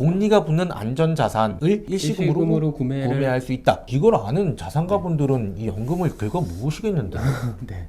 복리가 붙는 안전자산을 일시금으로 구매할 수 있다. 이걸 아는 자산가분들은 이 연금을 긁어 모으시겠는데. 네.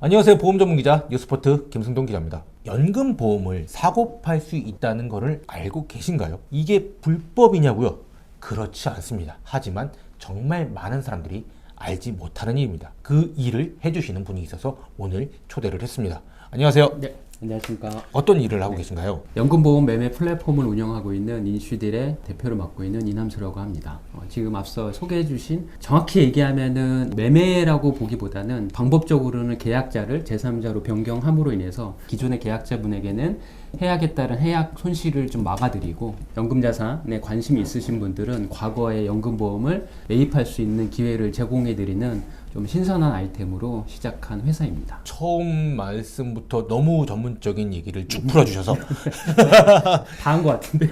안녕하세요. 보험 전문 기자 뉴스포트 김승동 기자입니다. 연금 보험을 사고 팔 수 있다는 것을 알고 계신가요? 이게 불법이냐고요? 그렇지 않습니다. 하지만 정말 많은 사람들이 알지 못하는 일입니다. 그 일을 해주시는 분이 있어서 오늘 초대를 했습니다. 안녕하세요. 네, 안녕하십니까. 어떤 일을 하고 계신가요? 연금보험 매매 플랫폼을 운영하고 있는 인슈딜의 대표를 맡고 있는 이남수라고 합니다. 지금 앞서 소개해 주신, 정확히 얘기하면은 매매라고 보기보다는 방법적으로는 계약자를 제3자로 변경함으로 인해서 기존의 계약자분에게는 해약에 따른 해약 손실을 좀 막아드리고, 연금자산에 관심이 있으신 분들은 과거에 연금보험을 매입할 수 있는 기회를 제공해드리는 좀 신선한 아이템으로 시작한 회사입니다. 처음 말씀부터 너무 전문적인 얘기를 쭉 풀어주셔서 다 한 것 같은데요.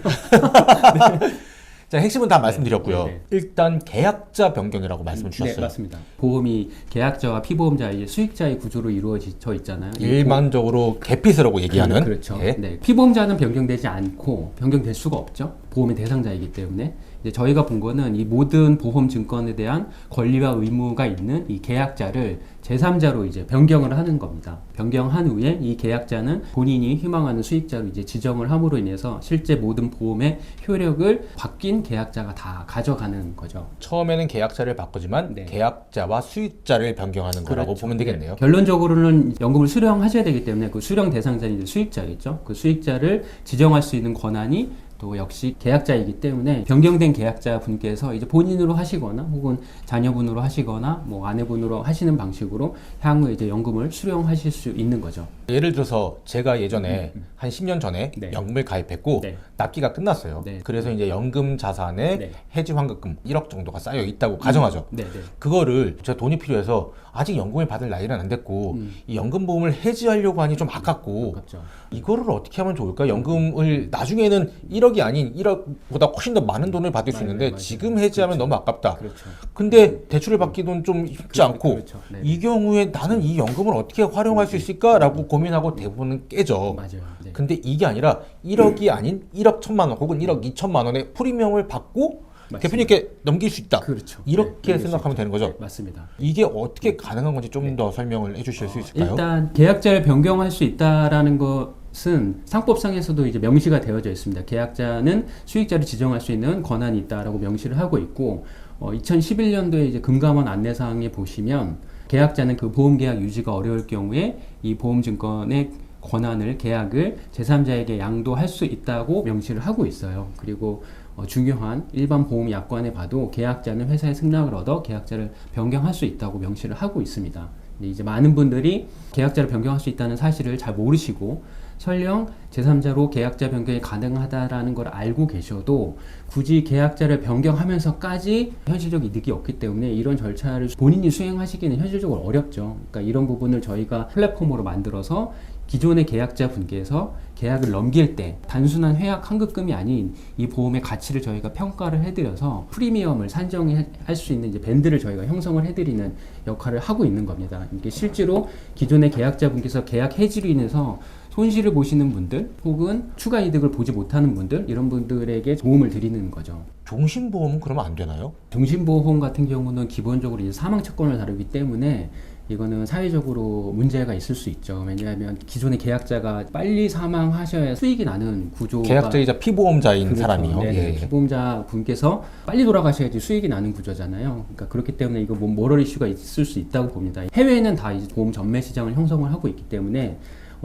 자, 핵심은 다 말씀드렸고요. 네. 일단 계약자 변경이라고 말씀을 주셨어요. 네, 맞습니다. 보험이 계약자와 피보험자의 수익자의 구조로 이루어져 있잖아요. 일반적으로 개핏이라고 얘기하는. 그렇죠. 예. 네. 피보험자는 변경되지 않고 변경될 수가 없죠. 보험의 대상자이기 때문에. 이제 저희가 본 거는 이 모든 보험 증권에 대한 권리와 의무가 있는 이 계약자를 제3자로 이제 변경을 하는 겁니다. 변경한 후에 이 계약자는 본인이 희망하는 수익자로 이제 지정을 함으로 인해서 실제 모든 보험의 효력을 바뀐 계약자가 다 가져가는 거죠. 처음에는 계약자를 바꾸지만 네. 계약자와 수익자를 변경하는 거라고 그렇죠. 보면 되겠네요. 네. 결론적으로는 연금을 수령하셔야 되기 때문에 그 수령 대상자는 이제 수익자겠죠. 그 수익자를 지정할 수 있는 권한이 또 역시 계약자이기 때문에 변경된 계약자 분께서 이제 본인으로 하시거나 혹은 자녀분으로 하시거나 뭐 아내분으로 하시는 방식으로 향후에 이제 연금을 수령하실 수 있는 거죠. 예를 들어서 제가 예전에 한 10년 전에 네. 연금을 가입했고 네. 납기가 끝났어요. 네. 그래서 이제 연금 자산에 네. 해지 환급금 1억 정도가 쌓여 있다고 가정하죠. 네, 네. 그거를 제가 돈이 필요해서 아직 연금을 받을 나이는 안 됐고 이 연금 보험을 해지하려고 하니 좀 아깝고 아깝죠. 이거를 어떻게 하면 좋을까? 연금을 나중에는 1억이 아닌 1억보다 훨씬 더 많은 돈을 받을 수 있는데 맞아요. 지금 해지하면 너무 아깝다. 그렇죠. 근데 대출을 받기는 좀 쉽지 않고 그렇죠. 네. 이 경우에 나는 이 연금을 어떻게 활용할 수 있을까라고 고민하고 대부분은 깨져. 맞아요. 네. 근데 이게 아니라 1억이 아닌 1억 1천만 원 혹은 1억 2천만 원의 프리미엄을 받고 맞습니다. 대표님께 넘길 수 있다. 그렇죠. 이렇게 네, 생각하면 되는 거죠. 네, 맞습니다. 이게 어떻게 가능한 건지 좀 더 설명을 해주실 수 있을까요? 일단 계약자를 변경할 수 있다라는 것은 상법상에서도 이제 명시가 되어져 있습니다. 계약자는 수익자를 지정할 수 있는 권한이 있다라고 명시를 하고 있고, 2011년도에 이제 금감원 안내사항에 보시면 계약자는 그 보험계약 유지가 어려울 경우에 이 보험증권의 권한을 계약을 제3자에게 양도할 수 있다고 명시를 하고 있어요. 그리고 중요한 일반 보험 약관에 봐도 계약자는 회사의 승낙을 얻어 계약자를 변경할 수 있다고 명시를 하고 있습니다. 근데 이제 많은 분들이 계약자를 변경할 수 있다는 사실을 잘 모르시고 설령 제3자로 계약자 변경이 가능하다라는 걸 알고 계셔도 굳이 계약자를 변경하면서까지 현실적 이득이 없기 때문에 이런 절차를 본인이 수행하시기는 현실적으로 어렵죠. 그러니까 이런 부분을 저희가 플랫폼으로 만들어서 기존의 계약자 분께서 계약을 넘길 때 단순한 해약 환급금이 아닌 이 보험의 가치를 저희가 평가를 해드려서 프리미엄을 산정할 수 있는 이제 밴드를 저희가 형성을 해드리는 역할을 하고 있는 겁니다. 이게 실제로 기존의 계약자 분께서 계약 해지로 인해서 손실을 보시는 분들 혹은 추가 이득을 보지 못하는 분들, 이런 분들에게 도움을 드리는 거죠. 종신보험은 그러면 안 되나요? 종신보험 같은 경우는 기본적으로 이제 사망 채권을 다루기 때문에 이거는 사회적으로 문제가 있을 수 있죠. 왜냐하면 기존의 계약자가 빨리 사망하셔야 수익이 나는 구조가, 계약자이자 피보험자인 그렇죠. 사람이요. 네, 예. 피보험자 분께서 빨리 돌아가셔야지 수익이 나는 구조잖아요. 그러니까 그렇기 때문에 이거 뭐 모럴 이슈가 있을 수 있다고 봅니다. 해외에는 다 이제 보험 전매 시장을 형성을 하고 있기 때문에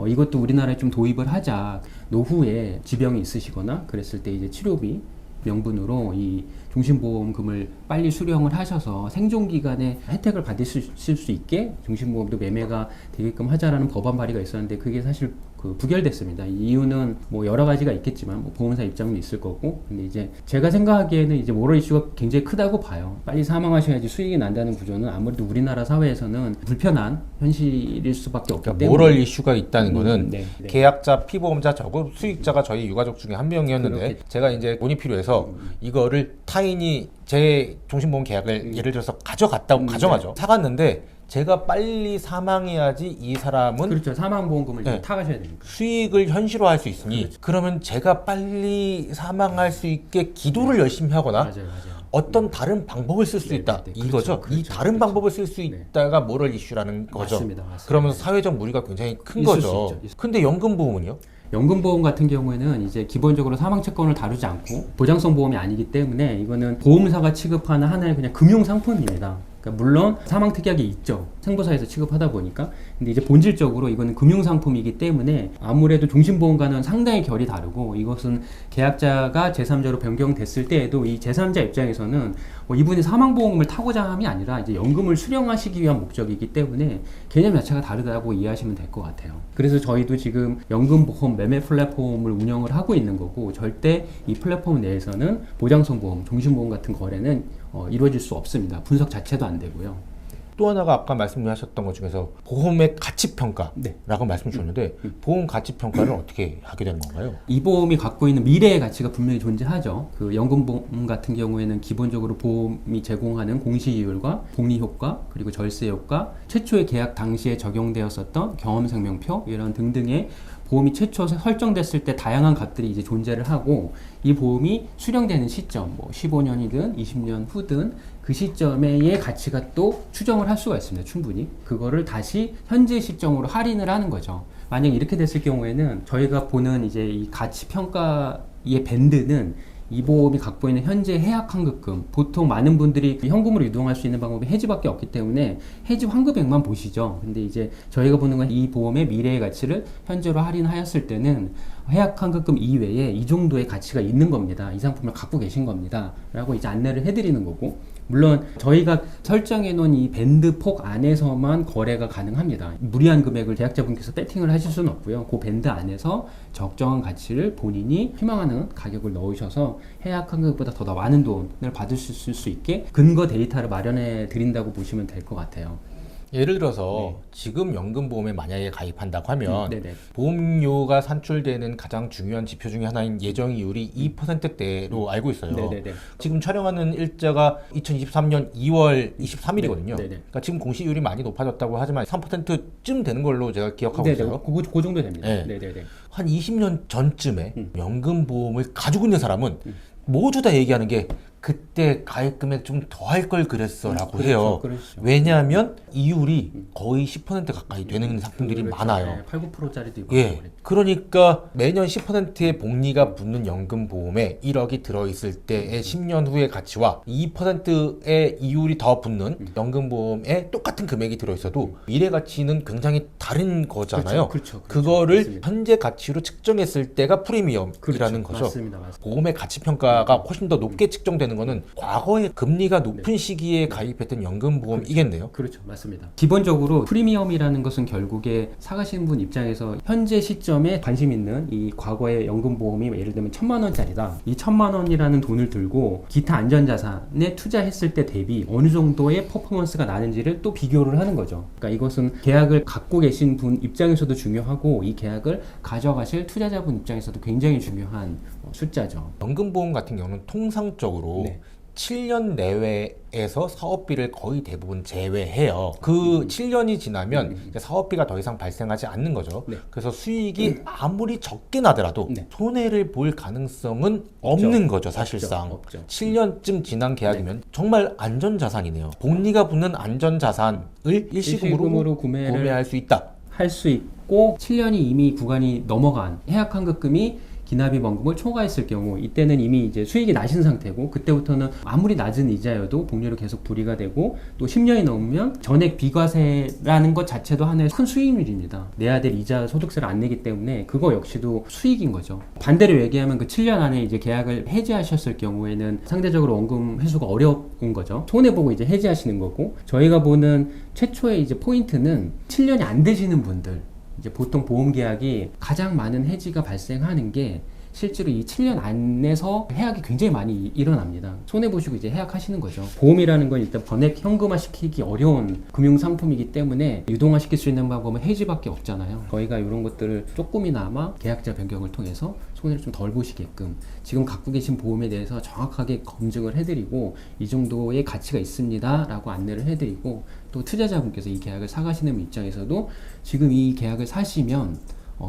이것도 우리나라에 좀 도입을 하자. 노후에 지병이 있으시거나 그랬을 때 이제 치료비 명분으로 이 종신보험금을 빨리 수령을 하셔서 생존 기간에 혜택을 받으실 수 있게 종신보험도 매매가 되게끔 하자라는 법안 발의가 있었는데 그게 사실 부결됐습니다. 이유는 뭐 여러 가지가 있겠지만 뭐 보험사 입장도 있을 거고, 근데 이제 제가 생각하기에는 이제 모럴 이슈가 굉장히 크다고 봐요. 빨리 사망하셔야지 수익이 난다는 구조는 아무래도 우리나라 사회에서는 불편한 현실일 수밖에 없기 그러니까 때문에 모럴 이슈가 있다는 거는 네. 계약자, 피보험자 저고 수익자가 저희 유가족 중에 한 명이었는데 그렇겠죠. 제가 이제 돈이 필요해서 이거를 타인이 제 종신보험 계약을 예를 들어서 가져갔다고 가정하죠. 사갔는데 제가 빨리 사망해야지 이 사람은 그렇죠. 사망보험금을 네. 타가셔야 되니까. 수익을 현실화할 수 있으니 그러면 제가 빨리 사망할 수 있게 기도를 열심히 하거나 맞아요. 어떤 다른 방법을 쓸 수 네, 있다 네, 네. 이거죠. 그렇죠, 이 다른 그렇죠. 방법을 쓸 수 네. 있다가 모럴 이슈라는 거죠. 맞습니다. 그러면서 사회적 무리가 굉장히 큰 있을 거죠. 수 있죠. 근데 연금보험은요? 연금보험 같은 경우에는 이제 기본적으로 사망채권을 다루지 않고 보장성 보험이 아니기 때문에 이거는 보험사가 취급하는 하나의 그냥 금융상품입니다. 그러니까 물론 사망특약이 있죠. 생보사에서 취급하다 보니까. 근데 이제 본질적으로 이거는 금융상품이기 때문에 아무래도 종신보험과는 상당히 결이 다르고 이것은 계약자가 제3자로 변경됐을 때에도 이 제3자 입장에서는 이분이 사망보험을 타고자 함이 아니라 이제 연금을 수령하시기 위한 목적이기 때문에 개념 자체가 다르다고 이해하시면 될 것 같아요. 그래서 저희도 지금 연금보험 매매 플랫폼을 운영을 하고 있는 거고 절대 이 플랫폼 내에서는 보장성 보험, 종신보험 같은 거래는 이루어질 수 없습니다. 분석 자체도 안 되고요. 또 하나가 아까 말씀하셨던 것 중에서 보험의 가치평가라고 네. 말씀 주셨는데 보험 가치평가를 어떻게 하게 되는 건가요? 이 보험이 갖고 있는 미래의 가치가 분명히 존재하죠. 그 연금보험 같은 경우에는 기본적으로 보험이 제공하는 공시이율과 복리효과 그리고 절세효과 최초의 계약 당시에 적용되었었던 경험생명표 이런 등등의 보험이 최초 설정됐을 때 다양한 값들이 이제 존재를 하고 이 보험이 수령되는 시점, 뭐 15년이든 20년 후든 그 시점의 가치가 또 추정을 할 수가 있습니다. 충분히. 그거를 다시 현재 시점으로 할인을 하는 거죠. 만약 이렇게 됐을 경우에는 저희가 보는 이제 이 가치 평가의 밴드는 이 보험이 갖고 있는 현재 해약 환급금 보통 많은 분들이 현금으로 유동할 수 있는 방법이 해지밖에 없기 때문에 해지 환급액만 보시죠. 근데 이제 저희가 보는 건 이 보험의 미래의 가치를 현재로 할인하였을 때는 해약 환급금 이외에 이 정도의 가치가 있는 겁니다. 이 상품을 갖고 계신 겁니다. 라고 이제 안내를 해드리는 거고 물론 저희가 설정해 놓은 이 밴드 폭 안에서만 거래가 가능합니다. 무리한 금액을 계약자분께서 배팅을 하실 수는 없고요. 그 밴드 안에서 적정한 가치를 본인이 희망하는 가격을 넣으셔서 해약 환급보다 더 많은 돈을 받으실 수 있게 근거 데이터를 마련해 드린다고 보시면 될 것 같아요. 예를 들어서 지금 연금보험에 만약에 가입한다고 하면 네네. 보험료가 산출되는 가장 중요한 지표 중에 하나인 예정이율이 2%대로 알고 있어요. 네네네. 지금 촬영하는 일자가 2023년 2월 23일이거든요. 네네. 그러니까 지금 공시율이 많이 높아졌다고 하지만 3%쯤 되는 걸로 제가 기억하고 네네. 있어요. 그 정도 됩니다. 네. 네네네. 한 20년 전쯤에 연금보험을 가지고 있는 사람은 모두 다 얘기하는 게 그때 가입 금액 좀 더 할 걸 그랬어라고 해요. 그렇죠. 왜냐하면 이율이 거의 10% 가까이 되는 상품들이 많아요. 네, 8, 9%짜리도 있고. 예. 그러니까 매년 10%의 복리가 붙는 연금보험에 1억이 들어있을 때의 10년 후의 가치와 2%의 이율이 더 붙는 연금보험에 똑같은 금액이 들어있어도 미래 가치는 굉장히 다른 거잖아요. 그렇죠. 그거를 맞습니다. 현재 가치로 측정했을 때가 프리미엄이라는 거죠. 맞습니다. 보험의 가치 평가가 훨씬 더 높게 측정되는 거는 과거에 금리가 높은 시기에 가입했던 연금보험이겠네요. 그렇죠. 맞습니다. 기본적으로 프리미엄이라는 것은 결국에 사가시는 분 입장에서 현재 시점에 관심 있는 이 과거의 연금보험이 예를 들면 1,000만 원짜리다. 이 1,000만 원이라는 돈을 들고 기타 안전자산에 투자했을 때 대비 어느 정도의 퍼포먼스가 나는지를 또 비교를 하는 거죠. 그러니까 이것은 계약을 갖고 계신 분 입장에서도 중요하고 이 계약을 가져가실 투자자분 입장에서도 굉장히 중요한 숫자죠. 연금보험 같은 경우는 통상적으로 네. 7년 내외에서 사업비를 거의 대부분 제외해요. 그 7년이 지나면 이제 사업비가 더 이상 발생하지 않는 거죠. 네. 그래서 수익이 아무리 적게 나더라도 네. 손해를 볼 가능성은 없는 거죠, 사실상. 없죠. 7년쯤 지난 계약이면 정말 안전자산이네요. 복리가 붙는 안전자산을 일시금으로 구매할 수 있다. 할 수 있고 7년이 이미 구간이 넘어간 해약 환급금이 기납입원금을 초과했을 경우 이때는 이미 이제 수익이 나신 상태고 그때부터는 아무리 낮은 이자여도 복리로 계속 불이가 되고 또 10년이 넘으면 전액 비과세라는 것 자체도 하나의 큰 수익률입니다. 내야 될 이자 소득세를 안 내기 때문에 그거 역시도 수익인 거죠. 반대로 얘기하면 그 7년 안에 이제 계약을 해지하셨을 경우에는 상대적으로 원금 회수가 어려운 거죠. 손해보고 이제 해지하시는 거고 저희가 보는 최초의 이제 포인트는 7년이 안 되시는 분들 이제 보통 보험 계약이 가장 많은 해지가 발생하는 게 실제로 이 7년 안에서 해약이 굉장히 많이 일어납니다. 손해보시고 이제 해약하시는 거죠. 보험이라는 건 일단 번액 현금화 시키기 어려운 금융상품이기 때문에 유동화 시킬 수 있는 방법은 해지밖에 없잖아요. 저희가 이런 것들을 조금이나마 계약자 변경을 통해서 손해를 좀 덜 보시게끔 지금 갖고 계신 보험에 대해서 정확하게 검증을 해드리고 이 정도의 가치가 있습니다 라고 안내를 해드리고, 또 투자자분께서 이 계약을 사가시는 입장에서도 지금 이 계약을 사시면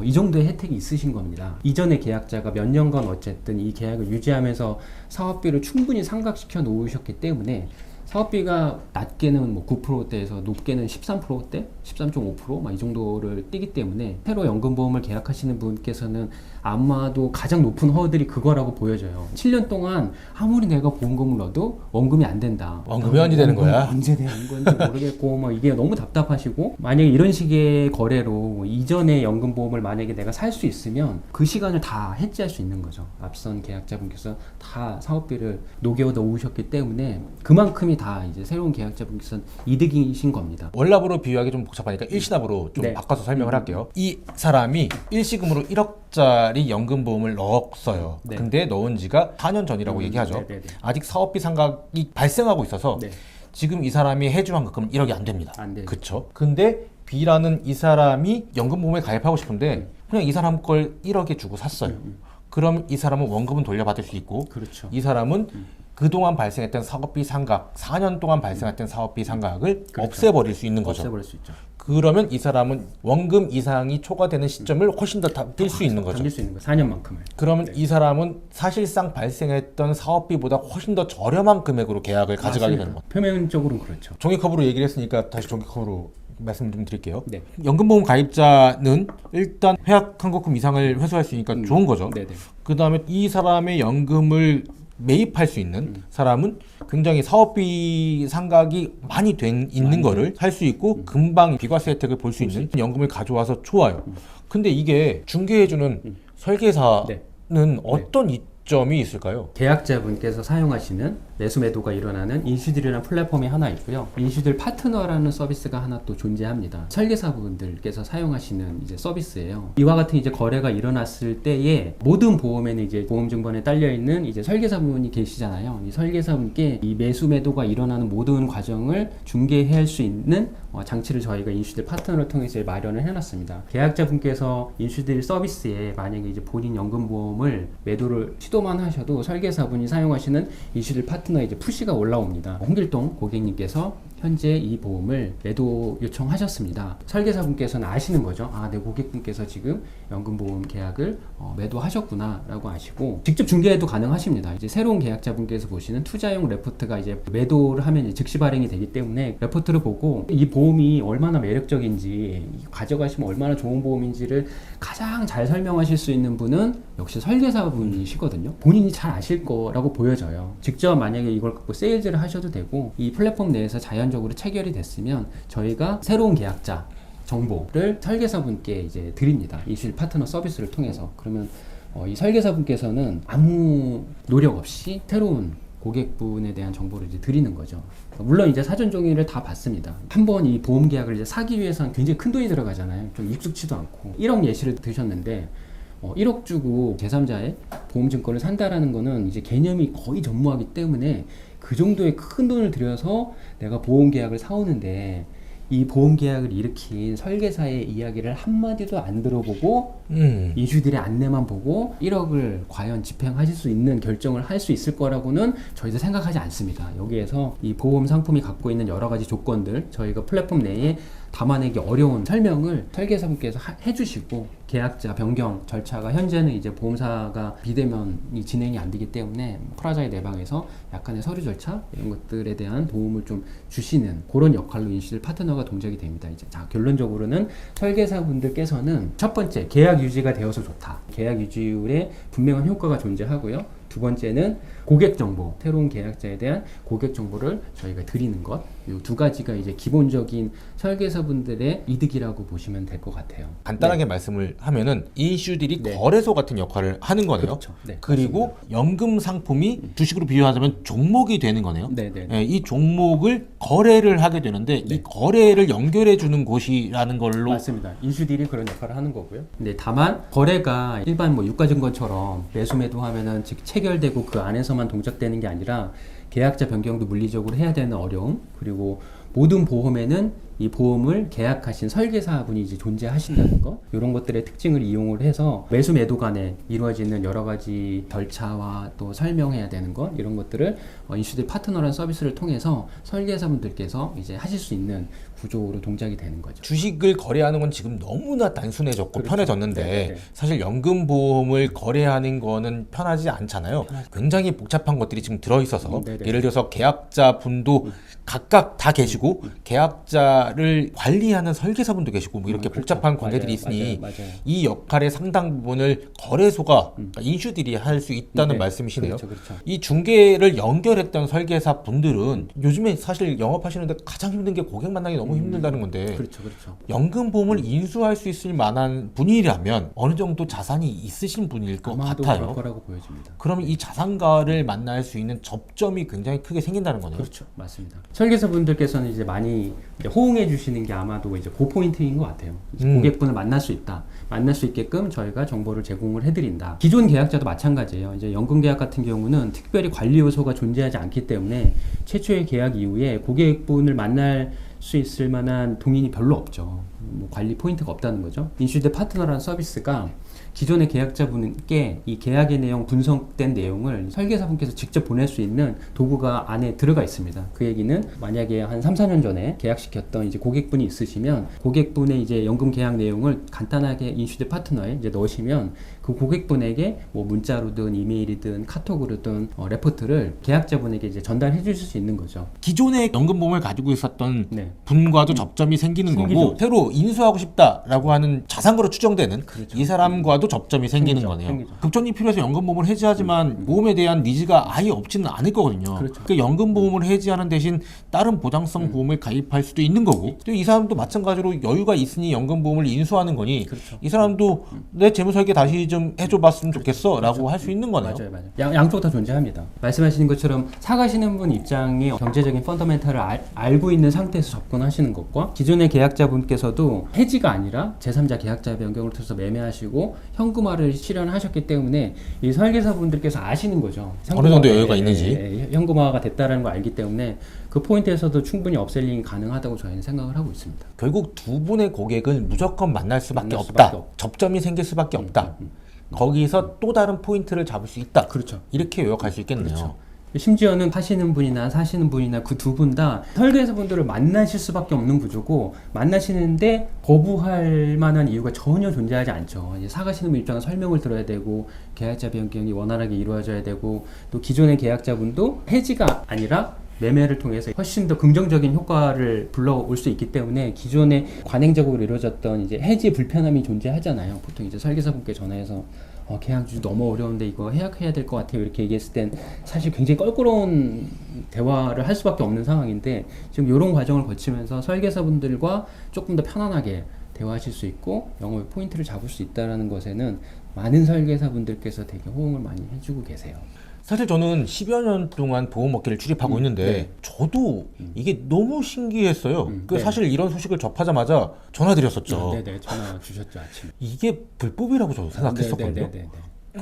이 정도의 혜택이 있으신 겁니다. 이전에 계약자가 몇 년간 어쨌든 이 계약을 유지하면서 사업비를 충분히 상각시켜 놓으셨기 때문에 사업비가 낮게는 뭐 9%대에서 높게는 13%대, 13.5% 이 정도를 뛰기 때문에 새로 연금보험을 계약하시는 분께서는 아마도 가장 높은 허들이 그거라고 보여져요. 7년 동안 아무리 내가 보험금을 넣어도 원금이 안 된다. 원금이 언제 되는 거야? 언제 되는 건지 모르겠고 뭐 이게 너무 답답하시고, 만약에 이런 식의 거래로 이전에 연금보험을 만약에 내가 살 수 있으면 그 시간을 다 해지할 수 있는 거죠. 앞선 계약자분께서 다 사업비를 녹여 넣으셨기 때문에 그만큼이 다 이제 새로운 계약자분께서는 이득이신 겁니다. 월납으로 비유하기 좀 복잡하니까 일시납으로 좀 네. 바꿔서 설명을 할게요. 이 사람이 일시금으로 1억짜리 연금보험을 넣었어요. 네. 근데 넣은 지가 4년 전이라고 얘기하죠. 네네네. 아직 사업비 상각이 발생하고 있어서 네. 지금 이 사람이 해줄 환급금은 1억이 안 됩니다. 안 돼요. 그쵸? 근데 B라는 이 사람이 연금보험에 가입하고 싶은데 그냥 이 사람 걸 1억에 주고 샀어요. 그럼 이 사람은 원금은 돌려받을 수 있고, 그렇죠. 이 사람은 그동안 발생했던 사업비 상각, 4년 동안 발생했던 사업비 상각을 그렇죠. 없애버릴 수 있는 거죠. 없애버릴 수 있죠. 그러면 이 사람은 원금 이상이 초과되는 시점을 훨씬 더 뛸 수 있는 거죠. 당길 수 있는 거예요. 4년만큼을. 그러면 이 사람은 사실상 발생했던 사업비보다 훨씬 더 저렴한 금액으로 계약을 가져가게 되는 거죠. 표면적으로는 그렇죠. 종이컵으로 얘기를 했으니까 다시 종이컵으로 말씀 좀 드릴게요. 네. 연금보험 가입자는 일단 회약 환급금 이상을 회수할 수 있으니까 좋은 거죠. 네네. 그 다음에 이 사람의 연금을 매입할 수 있는 사람은 굉장히 사업비 상각이 많이 있는 거를 살 수 있고 금방 비과세 혜택을 볼 수 있는 연금을 가져와서 좋아요. 근데 이게 중개해주는 설계사는 어떤 이점이 있을까요? 계약자분께서 사용하시는 매수 매도가 일어나는 인슈딜이라는 플랫폼이 하나 있고요. 인슈딜 파트너라는 서비스가 하나 또 존재합니다. 설계사분들께서 사용하시는 이제 서비스예요. 이와 같은 이제 거래가 일어났을 때에 모든 보험에는 이제 보험증번에 딸려 있는 이제 설계사분이 계시잖아요. 이 설계사분께 이 매수 매도가 일어나는 모든 과정을 중개할 수 있는 장치를 저희가 인슈딜 파트너를 통해서 마련을 해놨습니다. 계약자분께서 인슈딜 서비스에 만약에 이제 본인 연금보험을 매도를 시도만 하셔도 설계사분이 사용하시는 인슈딜 파트너에 이제 푸시가 올라옵니다. 홍길동 고객님께서 현재 이 보험을 매도 요청하셨습니다. 설계사분께서는 아시는 거죠. 아, 내 고객분께서 지금 연금보험 계약을 매도하셨구나 라고 아시고 직접 중개해도 가능하십니다. 이제 새로운 계약자분께서 보시는 투자용 레포트가 이제 매도를 하면 이제 즉시 발행이 되기 때문에 레포트를 보고 이 보험이 얼마나 매력적인지, 가져가시면 얼마나 좋은 보험인지를 가장 잘 설명하실 수 있는 분은 역시 설계사분이시거든요. 본인이 잘 아실 거라고 보여져요. 직접 만약에 이걸 갖고 세일즈를 하셔도 되고, 이 플랫폼 내에서 자연적으로 체결이 됐으면 저희가 새로운 계약자 정보를 설계사분께 이제 드립니다. 인슈딜 파트너 서비스를 통해서. 그러면 이 설계사분께서는 아무 노력 없이 새로운 고객분에 대한 정보를 이제 드리는 거죠. 물론 이제 사전 종이를 다 받습니다. 한번 이 보험 계약을 이제 사기 위해서는 굉장히 큰 돈이 들어가잖아요. 좀 익숙치도 않고 1억 예시를 드셨는데 1억 주고 제3자의 보험증권을 산다라는 거는 이제 개념이 거의 전무하기 때문에 그 정도의 큰 돈을 들여서 내가 보험 계약을 사오는데 이 보험 계약을 일으킨 설계사의 이야기를 한마디도 안 들어보고 인슈딜의 안내만 보고 1억을 과연 집행하실 수 있는 결정을 할 수 있을 거라고는 저희도 생각하지 않습니다. 여기에서 이 보험 상품이 갖고 있는 여러 가지 조건들 저희가 플랫폼 내에 담아내기 어려운 설명을 설계사분께서 해주시고, 계약자 변경 절차가 현재는 이제 보험사가 비대면이 진행이 안 되기 때문에 프라자의 내방에서 약간의 서류 절차 이런 것들에 대한 도움을 좀 주시는 그런 역할로 인슈딜 파트너가 동작이 됩니다. 이제 자, 결론적으로는 설계사분들께서는 첫 번째 계약 유지가 되어서 좋다. 계약 유지율에 분명한 효과가 존재하고요. 두 번째는 고객 정보, 새로운 계약자에 대한 고객 정보를 저희가 드리는 것. 이 두 가지가 이제 기본적인 설계사분들의 이득이라고 보시면 될 것 같아요. 간단하게 말씀을 하면은 인슈딜이 네. 거래소 같은 역할을 하는 거네요. 그렇죠. 네, 그리고 연금 상품이 주식으로 비유하자면 종목이 되는 거네요. 네네. 예, 이 종목을 거래를 하게 되는데 네. 이 거래를 연결해 주는 곳이라는 걸로 맞습니다. 인슈딜이 그런 역할을 하는 거고요. 근데 다만 거래가 일반 뭐 유가증권처럼 매수 매도하면은 즉 체결되고 그 안에서만 동작되는 게 아니라 계약자 변경도 물리적으로 해야 되는 어려움, 그리고 모든 보험에는 이 보험을 계약하신 설계사분이 이제 존재하신다는 거, 이런 것들의 특징을 이용을 해서 매수 매도 간에 이루어지는 여러 가지 절차와 또 설명해야 되는 것, 이런 것들을 인슈딜 파트너라는 서비스를 통해서 설계사분들께서 이제 하실 수 있는 구조로 동작이 되는 거죠. 주식을 거래하는 건 지금 너무나 단순해졌고 그렇죠. 편해졌는데 네네네. 사실 연금보험을 거래하는 거는 편하지 않잖아요. 굉장히 복잡한 것들이 지금 들어있어서 네네. 예를 들어서 계약자분도 각각 다 계시고 계약자를 관리하는 설계사분도 계시고 뭐 이렇게 그렇죠. 복잡한 관계들이 맞아요. 있으니 맞아요. 이 역할의 상당 부분을 거래소가 그러니까 인슈딜이 할 수 있다는 네. 말씀이시네요. 그렇죠, 그렇죠. 이 중개를 연결했던 설계사 분들은 요즘에 사실 영업하시는데 가장 힘든 게 고객 만나기 너무 힘들다는 건데 그렇죠, 그렇죠. 연금보험을 인수할 수 있을 만한 분이라면 어느 정도 자산이 있으신 분일 것 아마도 같아요. 그럴 거라고 보여집니다. 그러면 이 자산가를 만날 수 있는 접점이 굉장히 크게 생긴다는 거네요. 그렇죠, 맞습니다. 설계사분들께서는 이제 많이 이제 호응해 주시는 게 아마도 이제 그 포인트인 것 같아요. 이제 고객분을 만날 수 있다, 만날 수 있게끔 저희가 정보를 제공을 해드린다. 기존 계약자도 마찬가지예요. 이제 연금 계약 같은 경우는 특별히 관리 요소가 존재하지 않기 때문에 최초의 계약 이후에 고객분을 만날 수 있을 만한 동인이 별로 없죠. 뭐 관리 포인트가 없다는 거죠. 인슈대 파트너라는 서비스가 기존의 계약자분께 이 계약의 내용, 분석된 내용을 설계사분께서 직접 보낼 수 있는 도구가 안에 들어가 있습니다. 그 얘기는 만약에 한 3, 4년 전에 계약시켰던 이제 고객분이 있으시면 고객분의 이제 연금 계약 내용을 간단하게 인슈대 파트너에 이제 넣으시면 그 고객분에게 뭐 문자로든 이메일이든 카톡으로든 레포트를 계약자분에게 이제 전달해 주실 수 있는 거죠. 기존의 연금보험을 가지고 있었던 네. 분과도 접점이 생기는 거고 새로 인수하고 싶다라고 하는 자산가로 추정되는 그렇죠. 이 사람과도 접점이 생기는 생기죠. 거네요. 생기죠. 급전이 필요해서 연금보험을 해지하지만 보험에 대한 니즈가 아예 없지는 않을 거거든요. 그렇죠. 그러니까 연금보험을 해지하는 대신 다른 보장성 보험을 가입할 수도 있는 거고 또 이 사람도 마찬가지로 여유가 있으니 연금보험을 인수하는 거니 그렇죠. 이 사람도 내 재무설계 다시 좀 해줘봤으면 좋겠어 라고 할 수 있는 거네요. 맞아요, 맞아요. 양쪽 다 존재합니다. 말씀하시는 것처럼 사가시는 분 입장에 경제적인 펀더멘탈을 알고 있는 상태에서 접근하시는 것과 기존의 계약자분께서도 해지가 아니라 제3자 계약자 변경을 통해서 매매하시고 현금화를 실현하셨기 때문에 이 설계사분들께서 아시는 거죠. 어느 정도 여유가 있는지. 현금화가 됐다는 걸 알기 때문에 그 포인트에서도 충분히 업셀링이 가능하다고 저희는 생각을 하고 있습니다. 결국 두 분의 고객을 무조건 만날 수밖에 만날 없다. 수밖에 접점이 생길 수밖에 없다. 거기서 또 다른 포인트를 잡을 수 있다. 그렇죠. 이렇게 요약할 수 있겠네요. 그렇죠. 심지어는 하시는 분이나 사시는 분이나 그 두 분 다 설계사분들을 만나실 수밖에 없는 구조고 만나시는데 거부할 만한 이유가 전혀 존재하지 않죠. 이제 사가시는 분 입장은 설명을 들어야 되고 계약자 변경이 원활하게 이루어져야 되고 또 기존의 계약자분도 해지가 아니라 매매를 통해서 훨씬 더 긍정적인 효과를 불러올 수 있기 때문에 기존에 관행적으로 이루어졌던 이제 해지 불편함이 존재하잖아요. 보통 이제 설계사분께 전화해서 계약 주기 너무 어려운데 이거 해약해야 될 것 같아요. 이렇게 얘기했을 땐 사실 굉장히 껄끄러운 대화를 할 수밖에 없는 상황인데 지금 이런 과정을 거치면서 설계사분들과 조금 더 편안하게 대화하실 수 있고 영업의 포인트를 잡을 수 있다는 것에는 많은 설계사분들께서 되게 호응을 많이 해주고 계세요. 사실 저는 10여 년 동안 보험업계를 출입하고 있는데 네. 저도 이게 너무 신기했어요. 네. 사실 이런 소식을 접하자마자 전화드렸었죠. 네네, 전화 주셨죠, 아침에. 이게 불법이라고 저도 생각했었거든요. 네네네네.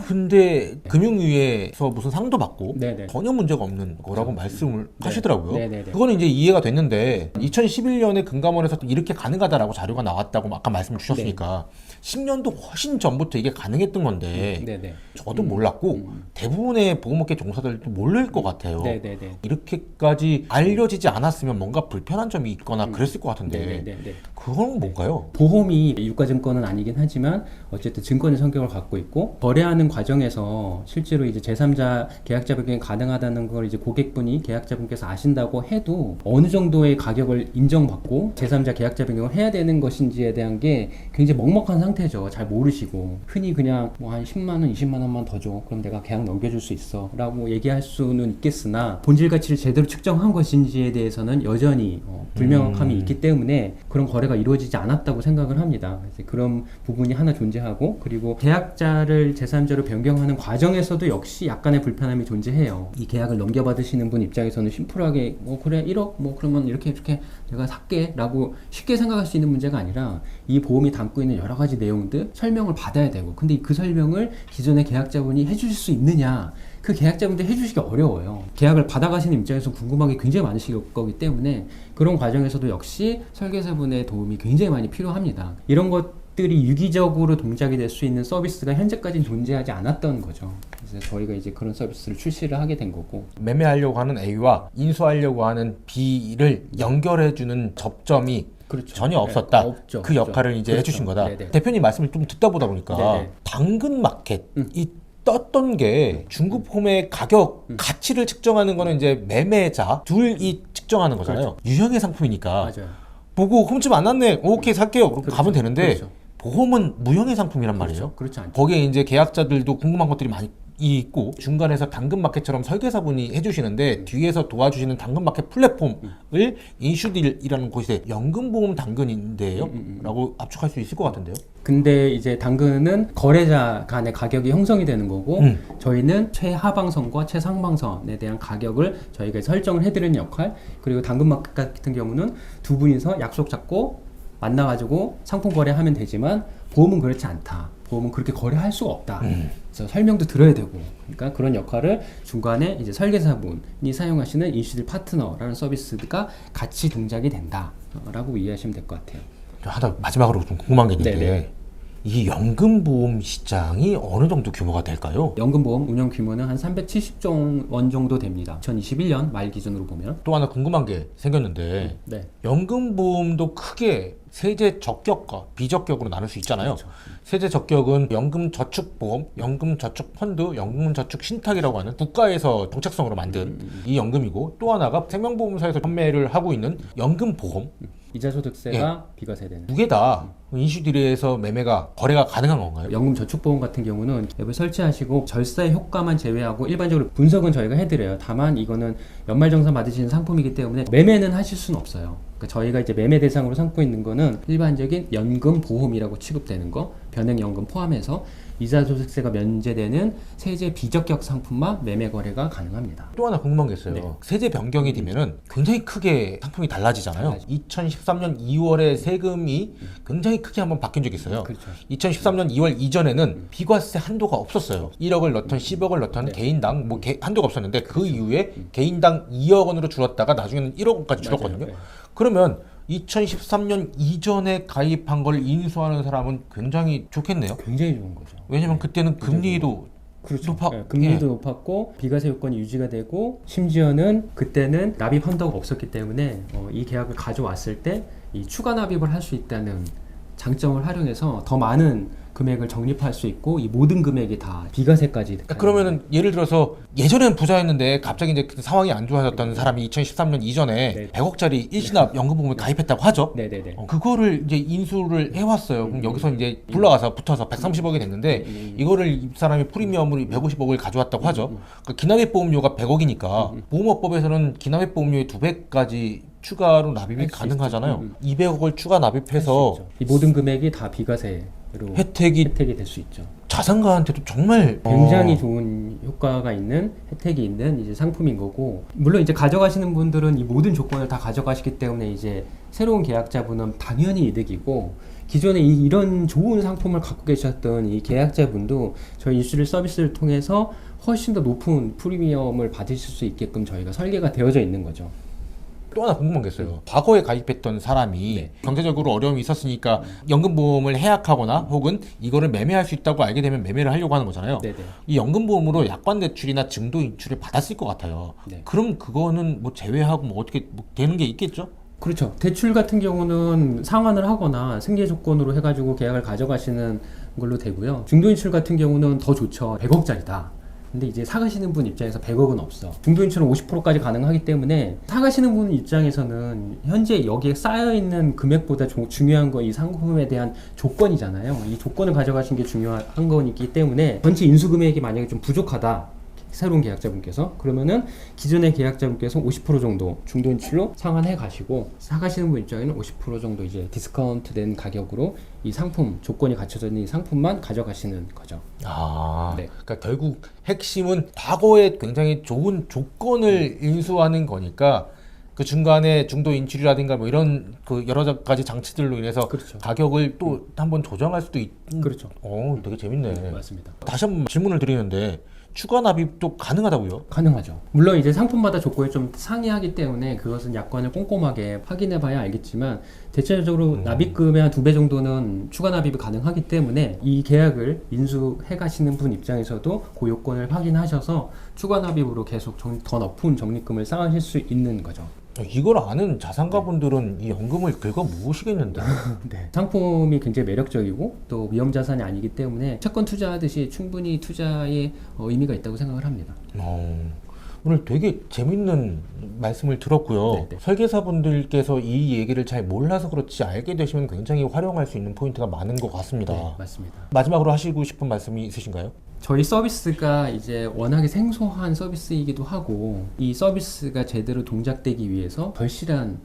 근데 금융위에서 무슨 상도 받고 네네. 전혀 문제가 없는 거라고 말씀을 네. 하시더라고요. 네네네. 그거는 이제 이해가 됐는데 2011년에 금감원에서 이렇게 가능하다라고 자료가 나왔다고 아까 말씀 주셨으니까 10년도 훨씬 전부터 이게 가능했던 건데 네네. 저도 몰랐고 대부분의 보험업계 종사들도 모를 것 같아요. 네네네. 이렇게까지 알려지지 않았으면 뭔가 불편한 점이 있거나 그랬을 것 같은데 네네네. 그건 뭔가요? 보험이 유가증권은 아니긴 하지만 어쨌든 증권의 성격을 갖고 있고 거래하는 변경하는 과정에서 실제로 이제 제3자 계약자 변경이 가능하다는 걸 이제 고객분이 계약자분께서 아신다고 해도 어느 정도의 가격을 인정받고 제3자 계약자 변경을 해야 되는 것인지에 대한 게 굉장히 먹먹한 상태죠. 잘 모르시고 흔히 그냥 뭐 한 10만 원, 20만 원만 더 줘. 그럼 내가 계약 넘겨줄 수 있어. 라고 얘기할 수는 있겠으나 본질 가치를 제대로 측정한 것인지에 대해서는 여전히 불명확함이 있기 때문에 그런 거래가 이루어지지 않았다고 생각을 합니다. 그래서 그런 부분이 하나 존재하고 그리고 계약자를 제3자로 변경하는 과정에서도 역시 약간의 불편함이 존재해요. 이 계약을 넘겨받으시는 분 입장에서는 심플하게 그래 1억 뭐 그러면 이렇게 내가 살게 라고 쉽게 생각할 수 있는 문제가 아니라 이 보험이 담고 있는 여러 가지 내용들 설명을 받아야 되고 근데 그 설명을 기존의 계약자분이 해주실 수 있느냐 그 계약자분들 해주시기 어려워요. 계약을 받아가시는 입장에서 궁금한 게 굉장히 많으실 거기 때문에 그런 과정에서도 역시 설계사분의 도움이 굉장히 많이 필요합니다. 이런 것들이 유기적으로 동작이 될 수 있는 서비스가 현재까지는 존재하지 않았던 거죠. 그래서 저희가 이제 그런 서비스를 출시를 하게 된 거고 매매하려고 하는 A와 인수하려고 하는 B를 연결해주는 접점이 그렇죠. 전혀 없었다. 네, 없죠. 그 역할을 이제 그렇죠. 해주신 거다. 네네. 대표님 말씀을 좀 듣다 보다 보니까 네네. 당근 마켓이 떴던 게 중고품의 가격, 가치를 측정하는 거는 이제 매매자 둘이 측정하는 거잖아요. 유형의 상품이니까 맞아요. 보고 흠집 안 났네. 오케이 살게요. 그럼 그렇죠. 가면 되는데 그렇죠. 보험은 무형의 상품이란 말이에요. 그렇지 않죠. 거기에 이제 계약자들도 궁금한 것들이 많이 있고 중간에서 당근마켓처럼 설계사분이 해주시는데 뒤에서 도와주시는 당근마켓 플랫폼을 인슈딜이라는 곳에 연금보험 당근인데요 라고 압축할 수 있을 것 같은데요. 근데 이제 당근은 거래자 간의 가격이 형성이 되는 거고 저희는 최하방선과 최상방선에 대한 가격을 저희가 설정을 해드리는 역할 그리고 당근마켓 같은 경우는 두 분이서 약속 잡고 만나가지고 상품 거래하면 되지만 보험은 그렇지 않다. 보험은 그렇게 거래할 수가 없다. 그래서 설명도 들어야 되고, 그러니까 그런 역할을 중간에 이제 설계사분이 사용하시는 인슈딜 파트너라는 서비스가 같이 동작이 된다라고 이해하시면 될 것 같아요. 하나 마지막으로 좀 궁금한 게 있는데 네네. 이 연금보험 시장이 어느 정도 규모가 될까요? 연금보험 운영 규모는 한 370조 원 정도 됩니다. 2021년 말 기준으로 보면. 또 하나 궁금한 게 생겼는데 네. 연금보험도 크게 세제 적격과 비적격으로 나눌 수 있잖아요. 그렇죠. 세제 적격은 연금저축보험, 연금저축펀드, 연금저축신탁이라고 하는 국가에서 정책성으로 만든 이 연금이고 또 하나가 생명보험사에서 판매를 하고 있는 연금보험. 이자소득세가 비과세되는. 두 개 다 인슈딜에서 매매가 거래가 가능한 건가요? 연금저축보험 같은 경우는 앱을 설치하시고 절세 효과만 제외하고 일반적으로 분석은 저희가 해드려요. 다만 이거는 연말정산 받으시는 상품이기 때문에 매매는 하실 수는 없어요. 그러니까 저희가 이제 매매 대상으로 삼고 있는 거는 일반적인 연금보험이라고 취급되는 거, 변액연금 포함해서 이자소득세가 면제되는 세제 비적격 상품만 매매 거래가 가능합니다. 또 하나 궁금한 게 있어요. 네. 세제 변경이 되면은 굉장히 크게 상품이 달라지잖아요. 2013년 2월에 세금이 굉장히 크게 한번 바뀐 적이 있어요. 그렇죠. 2013년 2월 이전에는 비과세 한도가 없었어요. 1억을 넣던 10억을 넣던 개인당 뭐 한도가 없었는데 그 이후에 개인당 2억 원으로 줄었다가 나중에는 1억 원까지 줄었거든요. 맞아요. 네. 그러면 2013년 이전에 가입한 걸 인수하는 사람은 굉장히 좋겠네요. 굉장히 좋은 거죠. 왜냐면 그때는 금리도 그렇죠. 높아- 네, 금리도 예. 높았고 비과세 요건이 유지가 되고 심지어는 그때는 납입 한도가 없었기 때문에 이 계약을 가져왔을 때 이 추가 납입을 할 수 있다는 장점을 활용해서 더 많은 금액을 적립할 수 있고 이 모든 금액이 다 비과세까지. 그러면은 예를 들어서 예전에는 부자였는데 갑자기 이제 그 상황이 안 좋아졌던 사람이 2013년 이전에 네. 100억짜리 일시납 연금보험을 가입했다고 하죠. 네네네. 그거를 이제 인수를 해왔어요. 그럼 여기서 이제 불러가서 붙어서 130억이 됐는데 이거를 이 사람이 프리미엄으로 150억을 가져왔다고 하죠. 그러니까 기납입보험료가 100억이니까 보험업법에서는 기납입보험료의 2배까지 추가로 납입이 할수 가능하잖아요. 있죠. 200억을 추가 납입해서 이 모든 금액이 다 비과세로 혜택이 혜택이 될 수 있죠. 자산가한테도 정말 굉장히 좋은 효과가 있는 혜택이 있는 이제 상품인 거고 물론 이제 가져가시는 분들은 이 모든 조건을 다 가져가시기 때문에 이제 새로운 계약자분은 당연히 이득이고 기존에 이런 좋은 상품을 갖고 계셨던 이 계약자분도 저희 인슈딜 서비스를 통해서 훨씬 더 높은 프리미엄을 받으실 수 있게끔 저희가 설계가 되어져 있는 거죠. 또 하나 궁금한 게 있어요. 과거에 가입했던 사람이 네. 경제적으로 어려움이 있었으니까 연금보험을 해약하거나 혹은 이거를 매매할 수 있다고 알게 되면 매매를 하려고 하는 거잖아요. 네네. 이 연금보험으로 약관대출이나 증도인출을 받았을 것 같아요. 네. 그럼 그거는 뭐 제외하고 뭐 어떻게 뭐 되는 게 있겠죠? 그렇죠. 대출 같은 경우는 상환을 하거나 승계 조건으로 해가지고 계약을 가져가시는 걸로 되고요. 중도인출 같은 경우는 더 좋죠. 100억짜리다. 근데 이제 사가시는 분 입장에서 100억은 없어. 중도인출은 50%까지 가능하기 때문에 사가시는 분 입장에서는 현재 여기에 쌓여있는 금액보다 중요한 건 이 상품에 대한 조건이잖아요. 이 조건을 가져가신 게 중요한 거기 때문에 전체 인수금액이 만약에 좀 부족하다. 새로운 계약자분께서 그러면은 기존의 계약자분께서 50% 정도 중도인출로 상환해 가시고 사가시는 분 입장에는 50% 정도 이제 디스카운트 된 가격으로 이 상품 조건이 갖춰져 있는 이 상품만 가져가시는 거죠. 아, 네. 그러니까 결국 핵심은 과거에 굉장히 좋은 조건을 인수하는 거니까 그 중간에 중도 인출이라든가 뭐 이런 그 여러 가지 장치들로 인해서 그렇죠. 가격을 또 한번 조정할 수도 그렇죠. 되게 재밌네. 네, 맞습니다. 다시 한번 질문을 드리는데 추가 납입도 가능하다고요? 가능하죠. 물론 이제 상품마다 조건이 좀 상이하기 때문에 그것은 약관을 꼼꼼하게 확인해 봐야 알겠지만 대체적으로 납입금의 한 2배 정도는 추가 납입이 가능하기 때문에 이 계약을 인수해 가시는 분 입장에서도 그 요건을 확인하셔서 추가 납입으로 계속 더 높은 적립금을 쌓으실 수 있는 거죠. 이걸 아는 자산가분들은 이 연금을 긁어 모으시겠는데. 네. 상품이 굉장히 매력적이고 또 위험 자산이 아니기 때문에 채권 투자하듯이 충분히 투자에 의미가 있다고 생각을 합니다. 오늘 되게 재밌는 말씀을 들었고요. 네네. 설계사분들께서 이 얘기를 잘 몰라서 그렇지 알게 되시면 굉장히 활용할 수 있는 포인트가 많은 것 같습니다. 네, 맞습니다. 마지막으로 하시고 싶은 말씀이 있으신가요? 저희 서비스가 이제 워낙에 생소한 서비스이기도 하고 이 서비스가 제대로 동작되기 위해서 절실한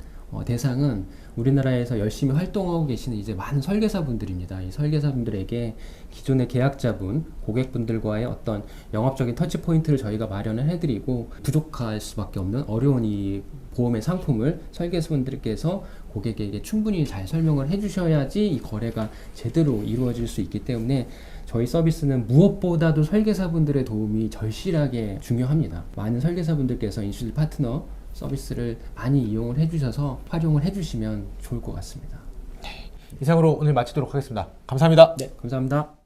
대상은 우리나라에서 열심히 활동하고 계시는 이제 많은 설계사분들입니다. 이 설계사분들에게 기존의 계약자분, 고객분들과의 어떤 영업적인 터치 포인트를 저희가 마련을 해드리고 부족할 수밖에 없는 어려운 이 보험의 상품을 설계사분들께서 고객에게 충분히 잘 설명을 해주셔야지 이 거래가 제대로 이루어질 수 있기 때문에 저희 서비스는 무엇보다도 설계사분들의 도움이 절실하게 중요합니다. 많은 설계사분들께서 인슈드 파트너 서비스를 많이 이용을 해주셔서 활용을 해주시면 좋을 것 같습니다. 이상으로 오늘 마치도록 하겠습니다. 감사합니다. 네, 감사합니다.